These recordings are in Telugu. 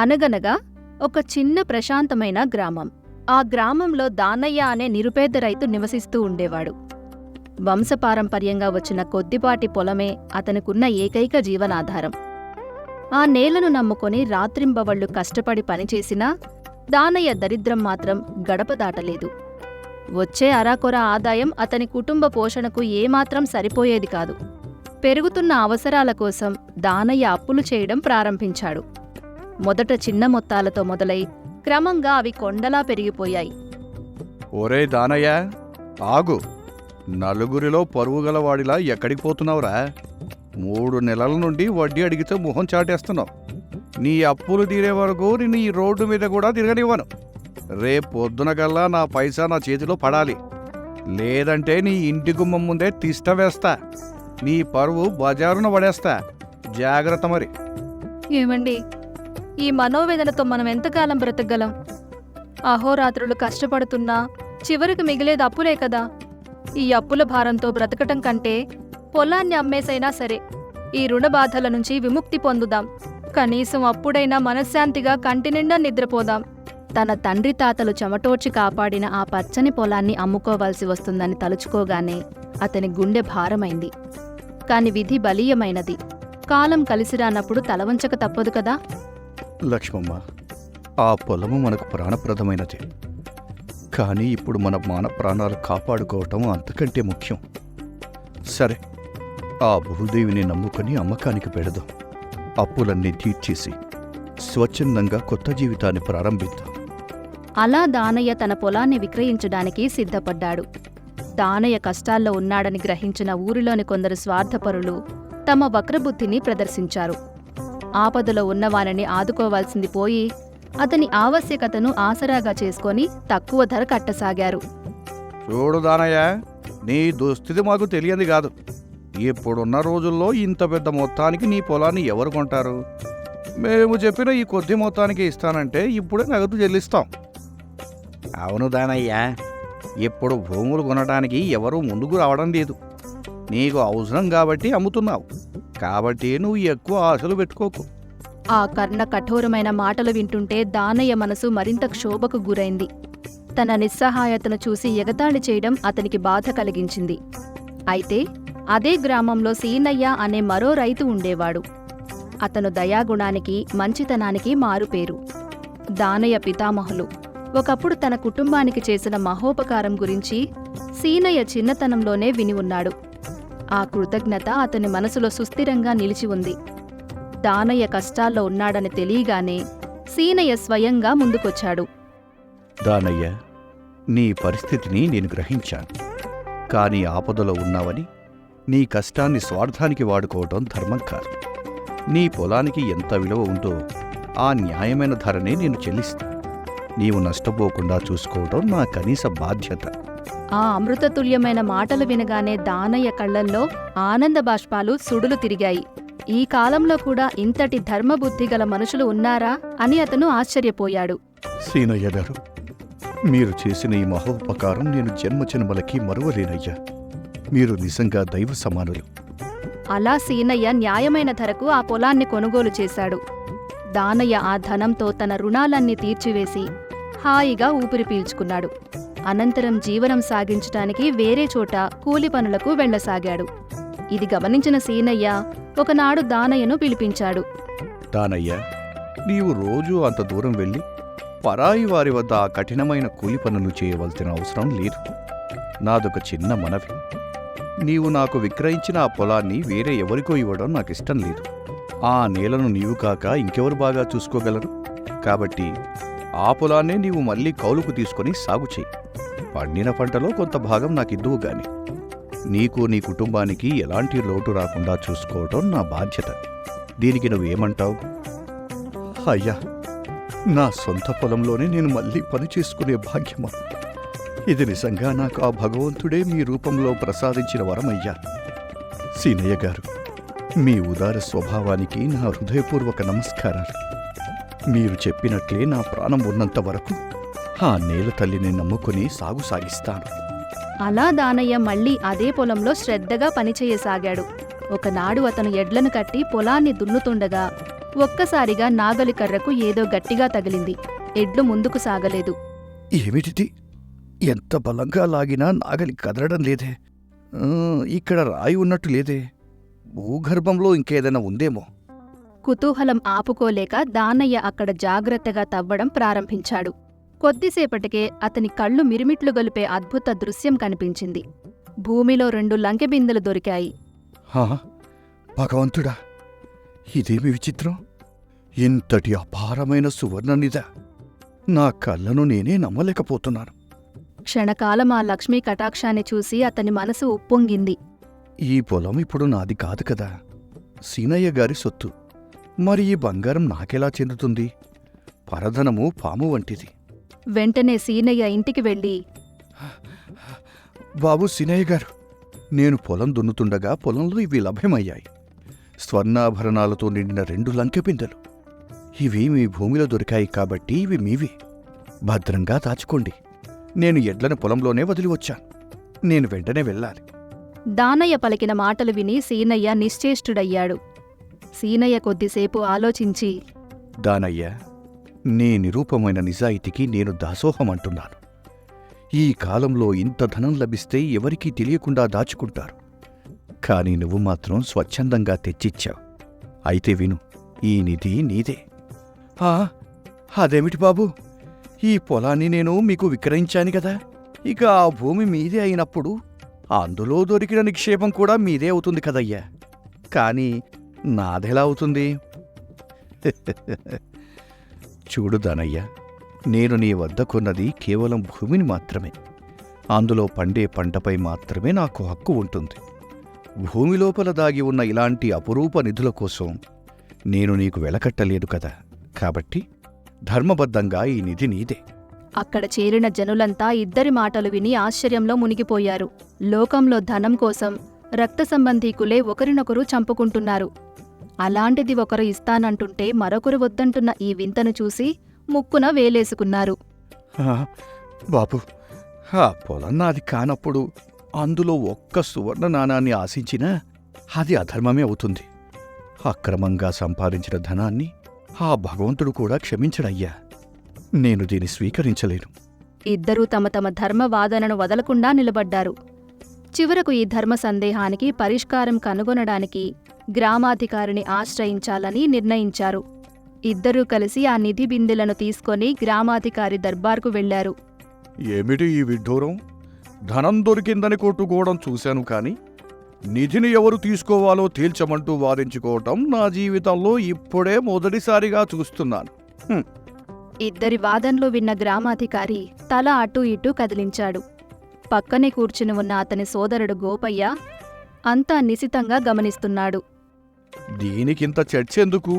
అనగనగా ఒక చిన్న ప్రశాంతమైన గ్రామం. ఆ గ్రామంలో దానయ్య అనే నిరుపేద రైతు నివసిస్తూ ఉండేవాడు. వంశపారంపర్యంగా వచ్చిన కొద్దిపాటి పొలమే అతనికున్న ఏకైక జీవనాధారం. ఆ నేలను నమ్ముకొని రాత్రింబవళ్లు కష్టపడి పనిచేసినా దానయ్య దరిద్రం మాత్రం గడప దాటలేదు. వచ్చే అరాకొర ఆదాయం అతని కుటుంబ పోషణకు ఏమాత్రం సరిపోయేది కాదు. పెరుగుతున్న అవసరాల కోసం దానయ్య అప్పులు చేయడం ప్రారంభించాడు. మొదట చిన్న మొత్తాలతో మొదలై క్రమంగా అవి కొండలా పెరిగిపోయాయి. ఒరే దానయ్య, ఆగు. నలుగురిలో పరువుగలవాడిలా ఎక్కడికి పోతున్నావురా? 3 నెలల నుండి వడ్డీ అడిగితే మొహం చాటేస్తున్నావు. నీ అప్పులు తీరే వరకు నిన్ను ఈ రోడ్డు మీద కూడా తిరగనివ్వను. రేపొద్దునకల్లా నా పైసా నా చేతిలో పడాలి. లేదంటే నీ ఇంటి గుమ్మం ముందే తిష్ట వేస్తా. నీ పరువు బజారున పడేస్తా. జాగ్రత్త మరి. ఏమండి, ఈ మనోవేదనతో మనం ఎంతకాలం బ్రతకగలం? అహోరాత్రులు కష్టపడుతున్నా చివరికి మిగిలేది అప్పులే కదా. ఈ అప్పుల భారంతో బ్రతకటం కంటే పొలాన్ని అమ్మేసైనా సరే ఈ రుణ బాధల నుంచి విముక్తి పొందుదాం. కనీసం అప్పుడైనా మనశ్శాంతిగా కంటినిండా నిద్రపోదాం. తన తండ్రి తాతలు చెమటోడ్చి కాపాడిన ఆ పచ్చని పొలాన్ని అమ్ముకోవాల్సి వస్తుందని తలుచుకోగానే అతని గుండె భారమైంది. కాని విధి బలీయమైనది. కాలం కలిసిరానప్పుడు తలవంచక తప్పదు కదా. లక్ష్మమ్మ, ఆ పొలము మనకు ప్రాణప్రదమైనది. కానీ ఇప్పుడు మన మాన ప్రాణాలు కాపాడుకోవటం అంతకంటే ముఖ్యం. సరే, ఆ భూదేవిని నమ్ముకొని అమ్మకానికి పెడదాం. అప్పులన్నీ తీర్చేసి స్వచ్ఛందంగా కొత్త జీవితాన్ని ప్రారంభిద్దాం. అలా దానయ్య తన పొలాన్ని విక్రయించడానికి సిద్ధపడ్డాడు. దానయ్య కష్టాల్లో ఉన్నాడని గ్రహించిన ఊరిలోని కొందరు స్వార్థపరులు తమ వక్రబుద్ధిని ప్రదర్శించారు. ఆపదలో ఉన్నవారిని ఆదుకోవాల్సింది పోయి అతని ఆవశ్యకతను ఆసరాగా చేసుకొని తక్కువ ధర కట్టసాగారు. చూడు దానయ్య, నీ దుస్థితి మాకు తెలియదు కాదు. ఇప్పుడున్న రోజుల్లో ఇంత పెద్ద మొత్తానికి నీ పొలాన్ని ఎవరు కొంటారు? మేము చెప్పిన ఈ కొద్ది మొత్తానికి ఇస్తానంటే ఇప్పుడే నగదు చెల్లిస్తాం. అవును దానయ్య, ఇప్పుడు భూములు కొనడానికి ఎవరూ ముందుకు రావడం లేదు. నీకు అవసరం కాబట్టి అమ్ముతున్నావు. కాబట్టి నువ్వు ఎక్కువ ఆశలు పెట్టుకోకు. ఆ కర్ణ కఠోరమైన మాటలు వింటుంటే దానయ్య మనసు మరింత క్షోభకు గురైంది. తన నిస్సహాయతను చూసి ఎగతాళి చేయడం అతనికి బాధ కలిగించింది. అయితే అదే గ్రామంలో సీనయ్య అనే మరో రైతు ఉండేవాడు. అతను దయాగుణానికి, మంచితనానికి మారుపేరు. దానయ్య పితామహులు ఒకప్పుడు తన కుటుంబానికి చేసిన మహోపకారం గురించి సీనయ్య చిన్నతనంలోనే విని ఉన్నాడు. ఆ కృతజ్ఞత అతని మనసులో సుస్థిరంగా నిలిచి ఉంది. దానయ్య కష్టాల్లో ఉన్నాడని తెలియగానే సీనయ్య స్వయంగా ముందుకొచ్చాడు. దానయ్య, నీ పరిస్థితిని నేను గ్రహించాను. కానీ ఆపదలో ఉన్నావని నీ కష్టాన్ని స్వార్థానికి వాడుకోవటం ధర్మం కాదు. నీ పొలానికి ఎంత విలువ ఉందో ఆ న్యాయమైన ధరనే నేను చెల్లిస్తా. నీవు నష్టపోకుండా చూసుకోవటం నా కనీస బాధ్యత. ఆ అమృతతుల్యమైన మాటలు వినగానే దానయ్య కళ్లల్లో ఆనంద బాష్పాలు సుడులు తిరిగాయి. ఈ కాలంలో కూడా ఇంతటి ధర్మబుద్ధి గల మనుషులు ఉన్నారా అని అతను ఆశ్చర్యపోయాడు. సీనయ్య గారు, మీరు చేసిన ఈ మహోపకారం నేను జన్మజన్మలకి మరువలేనయ్యా. మీరు నిజంగా దైవ సమానులు. అలా సీనయ్య న్యాయమైన ధరకు ఆ పొలాన్ని కొనుగోలు చేశాడు. దానయ్య ఆ ధనంతో తన రుణాలన్నీ తీర్చివేసి హాయిగా ఊపిరి పీల్చుకున్నాడు. అనంతరం జీవనం సాగించటానికి వేరే చోట కూలి పనులకు వెళ్లసాగాడు. ఇది గమనించిన సీనయ్య ఒకనాడు దానయ్యను పిలిపించాడు. దానయ్య, నీవు రోజూ అంత దూరం వెళ్ళి పరాయి వారి వద్ద ఆ కఠినమైన కూలి పనులు చేయవలసిన అవసరం లేదు. నాదొక చిన్న మనవి. నీవు నాకు విక్రయించిన ఆ పొలాన్ని వేరే ఎవరికో ఇవ్వడం నాకిష్టం లేదు. ఆ నేలను నీవు కాక ఇంకెవరు బాగా చూసుకోగలరు? కాబట్టి ఆ పొలాన్నే నీవు మళ్ళీ కౌలుకు తీసుకొని సాగు చెయ్యి. పండిన పంటలో కొంత భాగం నాకిద్దువు గాని నీకు నీ కుటుంబానికి ఎలాంటి లోటు రాకుండా చూసుకోవటం నా బాధ్యత. దీనికి నువ్వేమంటావు? అయ్యా, నా సొంత పొలంలోనే నేను మళ్ళీ పని చేసుకునే భాగ్యమా? ఇది నిజంగా నాకు ఆ భగవంతుడే మీ రూపంలో ప్రసాదించిన వరమయ్యా. సీనయ్య గారు, మీ ఉదార స్వభావానికి నా హృదయపూర్వక నమస్కారాలు. మీరు చెప్పినట్లే నా ప్రాణం ఉన్నంత వరకు ఆ నేల తల్లిని నమ్ముకుని సాగు సాగిస్తాను. అలా దానయ్య మళ్లీ అదే పొలంలో శ్రద్ధగా పనిచేయసాగాడు. ఒకనాడు అతను ఎడ్లను కట్టి పొలాన్ని దున్నుతుండగా ఒక్కసారిగా నాగలి కర్రకు ఏదో గట్టిగా తగిలింది. ఎడ్లు ముందుకు సాగలేదు. ఏమిటిది? ఎంత బలంగా లాగినా నాగలి కదలడం లేదే. ఇక్కడ రాయి ఉన్నట్టు లేదే. భూగర్భంలో ఇంకేదైనా ఉందేమో. కుతూహలం ఆపుకోలేక దానయ్య అక్కడ జాగ్రత్తగా తవ్వడం ప్రారంభించాడు. కొద్దిసేపటికే అతని కళ్ళు మిరిమిట్లు గొలిపే అద్భుత దృశ్యం కనిపించింది. భూమిలో 2 లంకెబిందెలు దొరికాయి. హా, భగవంతుడా, ఇదేమి విచిత్రం! ఇంతటి అపారమైన సువర్ణనిధా! నా కళ్ళను నేనే నమ్మలేకపోతున్నాను. క్షణకాలం ఆ లక్ష్మీ కటాక్షాన్ని చూసి అతని మనసు ఉప్పొంగింది. ఈ పొలం ఇప్పుడు నాది కాదు కదా, సీనయ్య గారి సొత్తు. మరి ఈ బంగారం నాకెలా చెందుతుంది? పరధనము పాము వంటిది. వెంటనే సీనయ్య ఇంటికి వెళ్ళి, బాబు సీనయ్య గారు, నేను పొలం దున్నుతుండగా పొలంలో ఇవి లభ్యమయ్యాయి. స్వర్ణాభరణాలతో నిండిన 2 లంకెబిందెలు. ఇవి మీ భూమిలో దొరికాయి కాబట్టి ఇవి మీవి. భద్రంగా దాచుకోండి. నేను ఎడ్లను పొలంలోనే వదిలి వచ్చాను. నేను వెంటనే వెళ్ళాలి. దానయ్య పలికిన మాటలు విని సీనయ్య నిశ్చేష్టుడయ్యాడు. సీనయ్య కొద్దిసేపు ఆలోచించి, దానయ్య, నీ నిరూపమైన నిజాయితీకి నేను దాసోహమంటున్నాను. ఈ కాలంలో ఇంత ధనం లభిస్తే ఎవరికీ తెలియకుండా దాచుకుంటారు. కాని నువ్వు మాత్రం స్వచ్ఛందంగా తెచ్చిచ్చావు. అయితే విను, ఈ నిధి నీదే. అదేమిటి బాబూ, ఈ పొలాన్ని నేను మీకు విక్రయించాను కదా, ఇక ఆ భూమి మీదే అయినప్పుడు అందులో దొరికిన నిక్షేపం కూడా మీదే అవుతుంది కదయ్యా. కాని నాదెలా అవుతుంది? చూడు దానయ్య, నేను నీ వద్ద కొన్నది కేవలం భూమిని మాత్రమే. అందులో పండే పంటపై మాత్రమే నాకు హక్కు ఉంటుంది. భూమి లోపల దాగి ఉన్న ఇలాంటి అపురూప నిధుల కోసం నేను నీకు వెలకట్టలేదు కదా. కాబట్టి ధర్మబద్ధంగా ఈ నిధి నీదే. అక్కడ చేరిన జనులంతా ఇద్దరి మాటలు విని ఆశ్చర్యంలో మునిగిపోయారు. లోకంలో ధనం కోసం రక్త సంబంధీకులే ఒకరినొకరు చంపుకుంటున్నారు. అలాంటిది ఒకరు ఇస్తానంటుంటే మరొకరు వద్దంటున్న ఈ వింతను చూసి ముక్కున వేలేసుకున్నారు. బాబు, ఆ పొలం నాది కానప్పుడు అందులో ఒక్క సువర్ణ నాణాన్ని ఆశించినా అది అధర్మమే అవుతుంది. అక్రమంగా సంపాదించిన ధనాన్ని ఆ భగవంతుడు కూడా క్షమించడయ్యా. నేను దీన్ని స్వీకరించలేను. ఇద్దరూ తమ తమ ధర్మవాదనను వదలకుండా నిలబడ్డారు. చివరకు ఈ ధర్మ సందేహానికి పరిష్కారం కనుగొనడానికి గ్రామాధికారిని ఆశ్రయించాలని నిర్ణయించారు. ఇద్దరూ కలిసి ఆ నిధి బిందెలను తీసుకొని గ్రామాధికారి దర్బార్కు వెళ్లారు. ఏమిటి ఈ విడ్డూరం? ధనం దొరికిందని కొట్టుకోవడం చూశాను కాని నిధిని ఎవరు తీసుకోవాలో తేల్చమంటూ వాదించుకోవటం నా జీవితంలో ఇప్పుడే మొదటిసారిగా చూస్తున్నాను. ఇద్దరి వాదనలు విన్న గ్రామాధికారి తల అటూ ఇటూ కదిలించాడు. పక్కనే కూర్చుని ఉన్న అతని సోదరుడు గోపయ్య అంతా నిశితంగా గమనిస్తున్నాడు. దీనికింత చర్చెందుకు?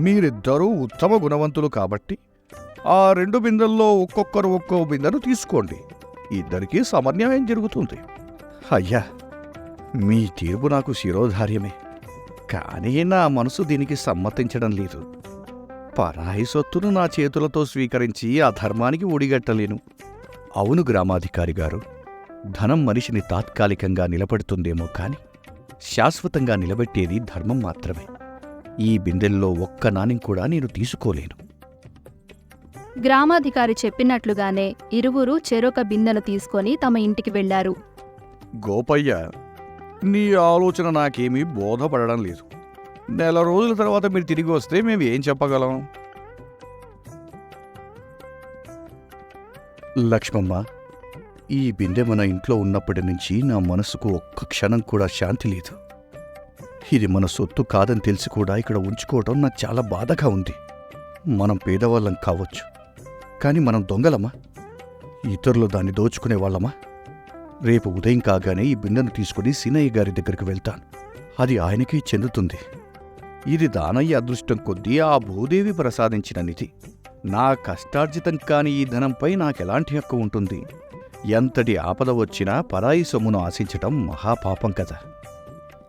మీరిద్దరూ ఉత్తమ గుణవంతులు కాబట్టి ఆ 2 బిందెల్లో ఒక్కొక్కరు ఒక్కో బిందెను తీసుకోండి. ఇద్దరికీ సమన్యాయం జరుగుతుంది. అయ్యా, మీ తీర్పు నాకు శిరోధార్యమే. కానీ నా మనసు దీనికి సమ్మతించడం లేదు. పరాయి సొత్తును నా చేతులతో స్వీకరించి ఆ ధర్మానికి ఒడిగట్టలేను. అవును గ్రామాధికారి గారు, ధనం మనిషిని తాత్కాలికంగా నిలబెడుతుందేమో కాని శాశ్వతంగా నిలబెట్టేది ధర్మం మాత్రమే. ఈ బిందెల్లో ఒక్క నాణెం కూడా నేను తీసుకోలేను. గ్రామాధికారి చెప్పినట్లుగానే ఇరువురు చెరొక బిందెను తీసుకొని తమ ఇంటికి వెళ్లారు. గోపయ్య, నీ ఆలోచన నాకేమీ బోధపడడం లేదు. నెల రోజుల తర్వాత మీరు తిరిగి వస్తే మేము ఏం చెప్పగలం? లక్ష్మమ్మ, ఈ బిందె మన ఇంట్లో ఉన్నప్పటి నుంచి నా మనసుకు ఒక్క క్షణం కూడా శాంతి లేదు. ఇది మన సొత్తు కాదని తెలిసి కూడా ఇక్కడ ఉంచుకోవడం నాకు చాలా బాధగా ఉంది. మనం పేదవాళ్ళం కావచ్చు, కానీ మనం దొంగలమా? ఇతరులు దాన్ని దోచుకునే వాళ్ళమా? రేపు ఉదయం కాగానే ఈ బిందెను తీసుకుని సీనయ్య గారి దగ్గరికి వెళ్తాను. అది ఆయనకే చెందుతుంది. ఇది దానయ్య అదృష్టం కొద్దీ ఆ భూదేవి ప్రసాదించిన నిధి. నా కష్టార్జితం కాని ఈ ధనంపై నాకెలాంటి హక్కు ఉంటుంది? ఎంతటి ఆపద వచ్చినా పరాయి సొమ్మును ఆశించటం మహాపాపం కదా.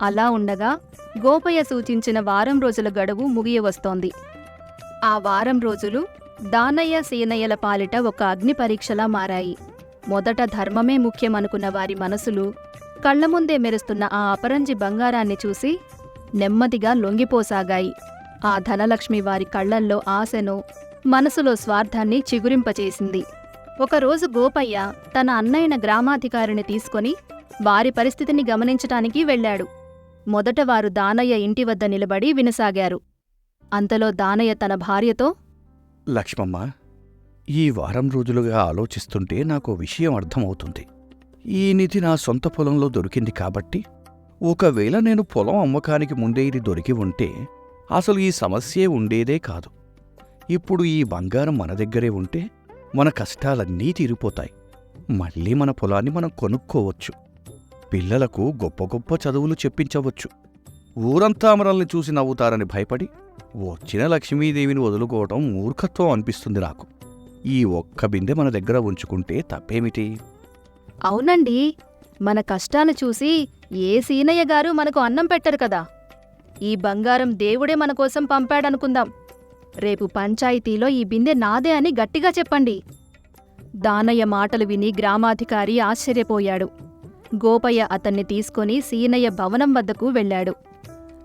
అలా ఉండగా గోపయ్య సూచించిన వారం రోజుల గడువు ముగియవస్తోంది. ఆ వారం రోజులు దానయ్య సీనయ్యల పాలిట ఒక అగ్ని పరీక్షలా మారాయి. మొదట ధర్మమే ముఖ్యమనుకున్న వారి మనసులు కళ్లముందే మెరుస్తున్న ఆ అపరంజి బంగారాన్ని చూసి నెమ్మదిగా లొంగిపోసాగాయి. ఆ ధనలక్ష్మి వారి కళ్లల్లో ఆశను, మనసులో స్వార్థాన్ని చిగురింపచేసింది. ఒకరోజు గోపయ్య తన అన్నయ్యన గ్రామాధికారిని తీసుకొని వారి పరిస్థితిని గమనించటానికి వెళ్ళాడు. మొదట వారు దానయ్య ఇంటి వద్ద నిలబడి వినసాగారు. అంతలో దానయ్య తన భార్యతో, లక్ష్మమ్మ, ఈ వారం రోజులుగా ఆలోచిస్తుంటే నాకు విషయం అర్థమవుతుంది. ఈ నిధి నా సొంత పొలంలో దొరికింది కాబట్టి, ఒకవేళ నేను పొలం అమ్మకానికి ముందే ఇది దొరికి ఉంటే అసలు ఈ సమస్యే ఉండేదే కాదు. ఇప్పుడు ఈ బంగారం మన దగ్గరే ఉంటే మన కష్టాలన్నీ తీరిపోతాయి. మళ్ళీ మన పొలాన్ని మనం కొనుక్కోవచ్చు. పిల్లలకు గొప్ప గొప్ప చదువులు చెప్పించవచ్చు. ఊరంతా మనల్ని చూసి నవ్వుతారని భయపడి వచ్చిన లక్ష్మీదేవిని వదులుకోవటం మూర్ఖత్వం అనిపిస్తుంది నాకు. ఈ ఒక్క బిందె మన దగ్గర ఉంచుకుంటే తప్పేమిటి? అవునండి, మన కష్టాలు చూసి ఏ సీనయ్య గారు మనకు అన్నం పెట్టరు కదా. ఈ బంగారం దేవుడే మనకోసం పంపాడనుకుందాం. రేపు పంచాయతీలో ఈ బిందె నాదే అని గట్టిగా చెప్పండి. దానయ్య మాటలు విని గ్రామాధికారి ఆశ్చర్యపోయాడు. గోపయ్య అతన్ని తీసుకొని సీనయ్య భవనం వద్దకు వెళ్ళాడు.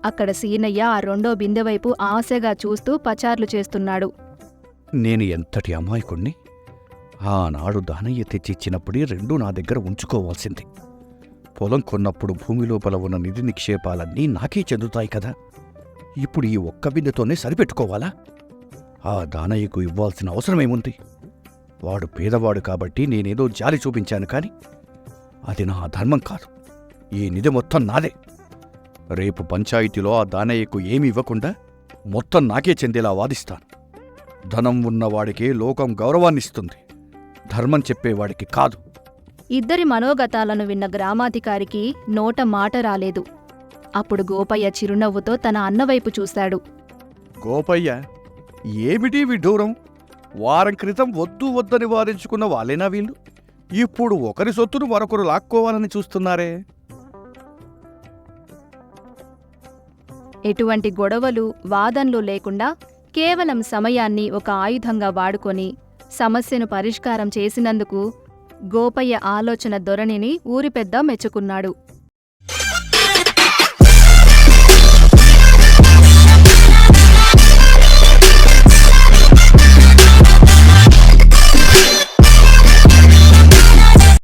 అక్కడ సీనయ్య ఆ రెండో బిందెవైపు ఆశగా చూస్తూ పచార్లు చేస్తున్నాడు. నేను ఎంతటి అమాయకుణ్ణి! ఆనాడు దానయ్య తెచ్చిచ్చినప్పుడే రెండూ నా దగ్గర ఉంచుకోవాల్సింది. పొలం కొన్నప్పుడు భూమి లోపల ఉన్న నిధి నిక్షేపాలన్నీ నాకే చెందుతాయి కదా. ఇప్పుడు ఈ ఒక్క బిందెతోనే సరిపెట్టుకోవాలా? ఆ దానయ్యకు ఇవ్వాల్సిన అవసరమేముంది? వాడు పేదవాడు కాబట్టి నేనేదో జాలి చూపించాను కాని అది నా ధర్మం కాదు. ఈ నిధి మొత్తం నాదే. రేపు పంచాయతీలో ఆ దానయ్యకు ఏమీ ఇవ్వకుండా మొత్తం నాకే చెందేలా వాదిస్తాను. ధనం ఉన్నవాడికే లోకం గౌరవాన్నిస్తుంది, ధర్మం చెప్పేవాడికి కాదు. ఇద్దరి మనోగతాలను విన్న గ్రామాధికారికి నోట మాట రాలేదు. అప్పుడు గోపయ్య చిరునవ్వుతో తన అన్నవైపు చూశాడు. గోపయ్య, ఏమిటి విడ్డూరం? వారం క్రితం వద్దు వద్దని వాదించుకున్న వాళ్ళేనా వీళ్ళు? ఇప్పుడు ఒకరి సొత్తును మరొకరు లాక్కోవాలని చూస్తున్నారే? ఎటువంటి గొడవలు, వాదనలు లేకుండా కేవలం సమయాన్ని ఒక ఆయుధంగా వాడుకొని సమస్యను పరిష్కారం చేసినందుకు గోపయ్య ఆలోచన ధోరణిని ఊరి పెద్ద మెచ్చుకున్నాడు.